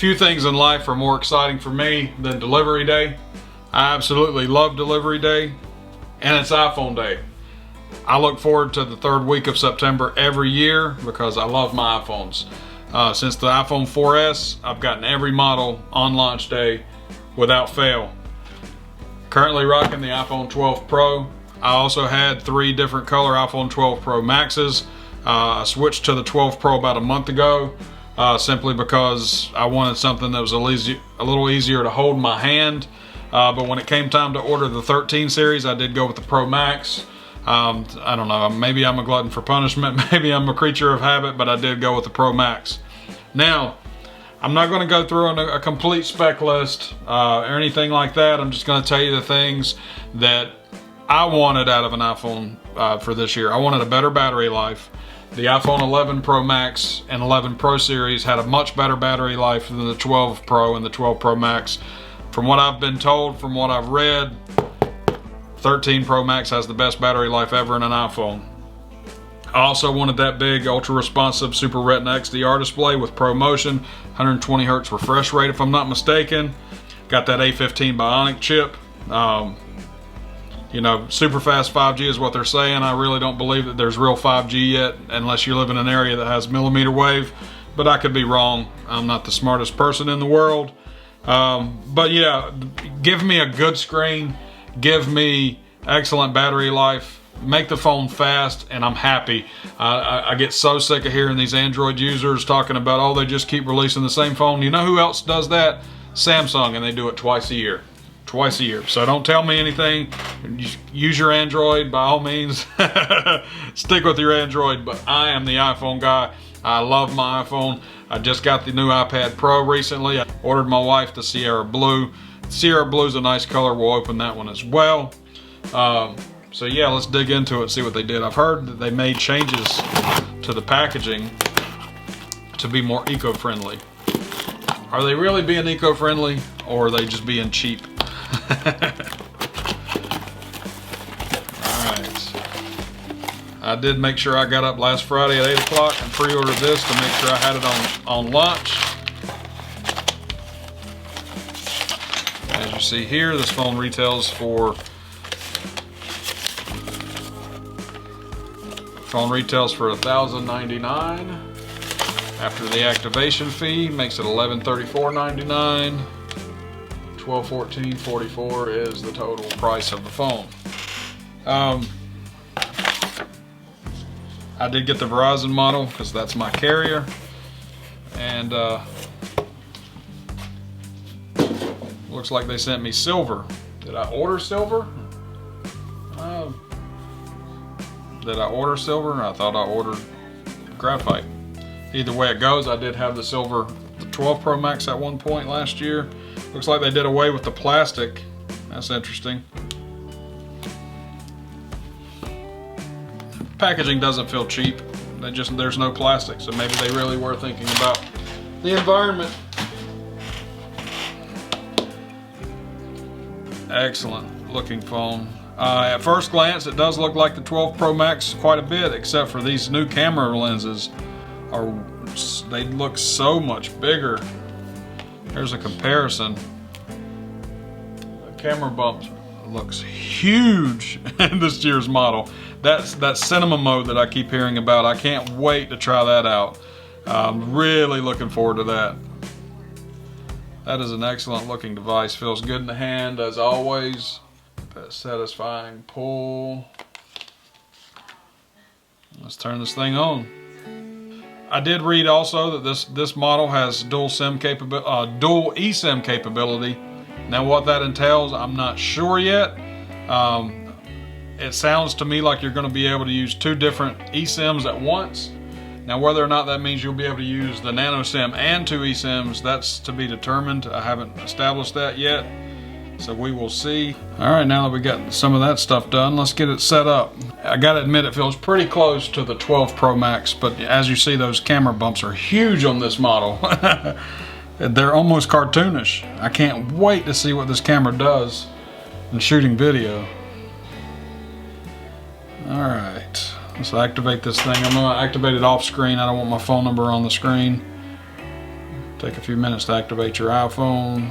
Few things in life are more exciting for me than delivery day. I absolutely love delivery day, and it's iPhone day. I look forward to the third week of September every year because I love my iPhones. Since the iPhone 4S, I've gotten every model on launch day without fail. Currently rocking the iPhone 12 Pro. I also had 3 different color iPhone 12 Pro Maxes. I switched to the 12 Pro about a month ago simply because I wanted something that was a little easier to hold in my hand. But when it came time to order the 13 series, I did go with the Pro Max. I don't know, maybe I'm a glutton for punishment, maybe I'm a creature of habit, but I did go with the Pro Max. Now, I'm not going to go through a complete spec list or anything like that. I'm just going to tell you the things that I wanted out of an iPhone for this year. I wanted a better battery life. The iPhone 11 Pro Max and 11 Pro series had a much better battery life than the 12 Pro and the 12 Pro Max. From what I've been told, from what I've read, 13 Pro Max has the best battery life ever in an iPhone. I also wanted that big, ultra responsive Super Retina XDR display with ProMotion, 120 Hz refresh rate if I'm not mistaken. Got that A15 Bionic chip. You know, super fast 5G is what they're saying. I really don't believe that there's real 5G yet unless you live in an area that has millimeter wave, but I could be wrong. I'm not the smartest person in the world. But yeah, give me a good screen, give me excellent battery life, make the phone fast, and I'm happy. I get so sick of hearing these Android users talking about, oh, they just keep releasing the same phone. You know who else does that? Samsung, and they do it twice a year. Twice a year. So don't tell me anything. Use your Android by all means. Stick with your Android, but I am the iPhone guy. I love my iPhone. I just got the new iPad Pro recently. I ordered my wife the Sierra Blue. Sierra Blue is a nice color. We'll open that one as well. So yeah, let's dig into it and see what they did. I've heard that they made changes to the packaging to be more eco-friendly. Are they really being eco-friendly, or are they just being cheap? Alright. I did make sure I got up last Friday at 8 o'clock and pre-ordered this to make sure I had it on launch. As you see here, this phone retails for $1,099. After the activation fee, makes it $1,134.99. $1,214.44 is the total price of the phone. I did get the Verizon model because that's my carrier, and looks like they sent me silver. Did I order silver? Did I order silver? I thought I ordered graphite. Either way it goes, I did have the silver, the 12 Pro Max at one point last year. Looks like they did away with the plastic. That's interesting. Packaging doesn't feel cheap. There's no plastic, so maybe they really were thinking about the environment. Excellent looking phone. At first glance, it does look like the 12 Pro Max quite a bit, except for these new camera lenses. They look so much bigger. Here's a comparison. The camera bump looks huge in this year's model. That's that cinema mode that I keep hearing about. I can't wait to try that out. I'm really looking forward to that. That is an excellent looking device. Feels good in the hand as always. That satisfying pull. Let's turn this thing on. I did read also that this model has dual eSIM capability. Now what that entails, I'm not sure yet. It sounds to me like you're going to be able to use 2 different eSIMs at once. Now whether or not that means you'll be able to use the nano SIM and 2 eSIMs, that's to be determined. I haven't established that yet, so we will see. Alright, now that we got some of that stuff done, let's get it set up. I gotta admit, it feels pretty close to the 12 Pro Max, but as you see, those camera bumps are huge on this model. They're almost cartoonish. I can't wait to see what this camera does in shooting video. Alright, let's activate this thing. I'm gonna activate it off screen. I don't want my phone number on the screen. Take a few minutes to activate your iPhone.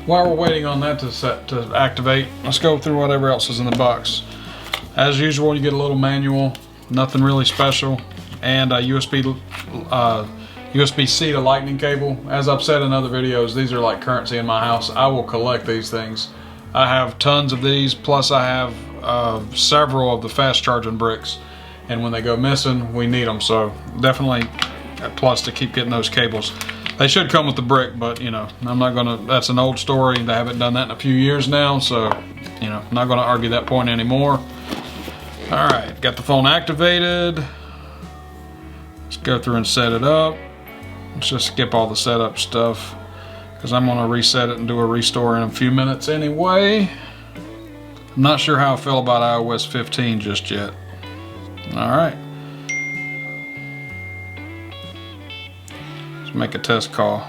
While we're waiting on that to activate, let's go through whatever else is in the box. As usual, you get a little manual, nothing really special, and a USB-C to lightning cable. As I've said in other videos, these are like currency in my house. I will collect these things. I have tons of these, plus I have several of the fast charging bricks, and when they go missing, we need them. So definitely a plus to keep getting those cables. They should come with the brick, but you know, I'm not gonna, that's an old story. They haven't done that in a few years now, so you know, I'm not gonna argue that point anymore. All right, got the phone activated. Let's go through and set it up. Let's just skip all the setup stuff because I'm gonna reset it and do a restore in a few minutes anyway. I'm not sure how I feel about iOS 15 just yet. All right. Make a test call.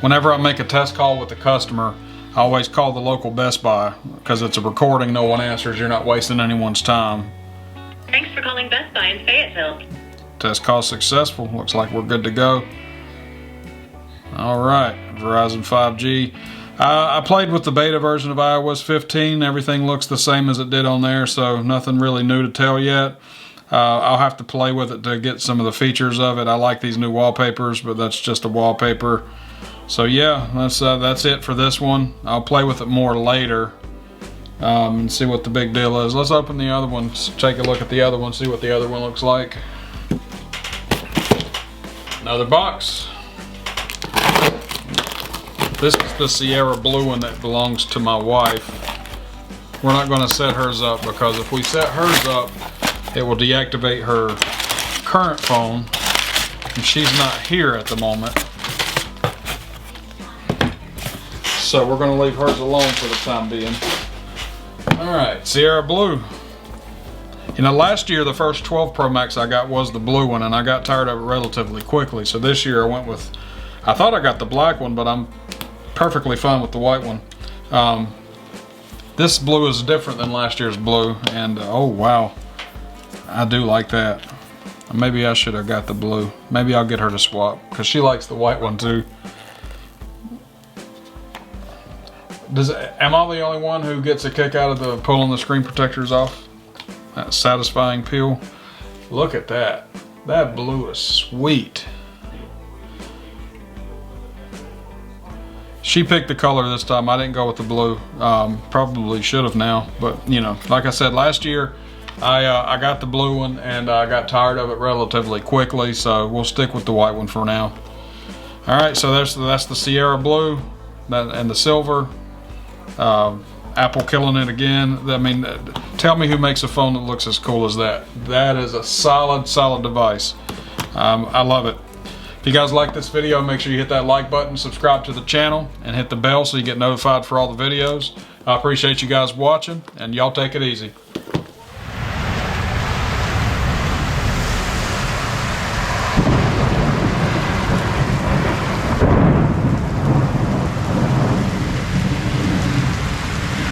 Whenever I make a test call with a customer, I always call the local Best Buy because it's a recording, no one answers, you're not wasting anyone's time. Thanks for calling Best Buy in Fayetteville. Test call successful. Looks like we're good to go. Alright, Verizon 5G. I played with the beta version of iOS 15. Everything looks the same as it did on there, so nothing really new to tell yet. I'll have to play with it to get some of the features of it. I like these new wallpapers, but that's just a wallpaper. So yeah, that's it for this one. I'll play with it more later and see what the big deal is. Let's open the other one, take a look at the other one, see what the other one looks like. Another box. This is the Sierra blue one that belongs to my wife. We're not going to set hers up because if we set hers up, it will deactivate her current phone, and she's not here at the moment. So we're going to leave hers alone for the time being. Alright, Sierra Blue. You know, last year the first 12 Pro Max I got was the blue one, and I got tired of it relatively quickly. So this year I went with, I thought I got the black one, but I'm perfectly fine with the white one. This blue is different than last year's blue, and oh wow. I do like that. Maybe I should have got the blue. Maybe I'll get her to swap because she likes the white one too. Am I the only one who gets a kick out of the pulling the screen protectors off? That satisfying peel. Look at that. That blue is sweet. She picked the color this time. I didn't go with the blue. Probably should have now, but you know, like I said, last year I got the blue one and I got tired of it relatively quickly, so we'll stick with the white one for now. Alright, so that's the Sierra Blue and the silver. Apple killing it again. I mean, tell me who makes a phone that looks as cool as that. That is a solid device. I love it. If you guys like this video, make sure you hit that like button, subscribe to the channel, and hit the bell so you get notified for all the videos. I appreciate you guys watching, and y'all take it easy.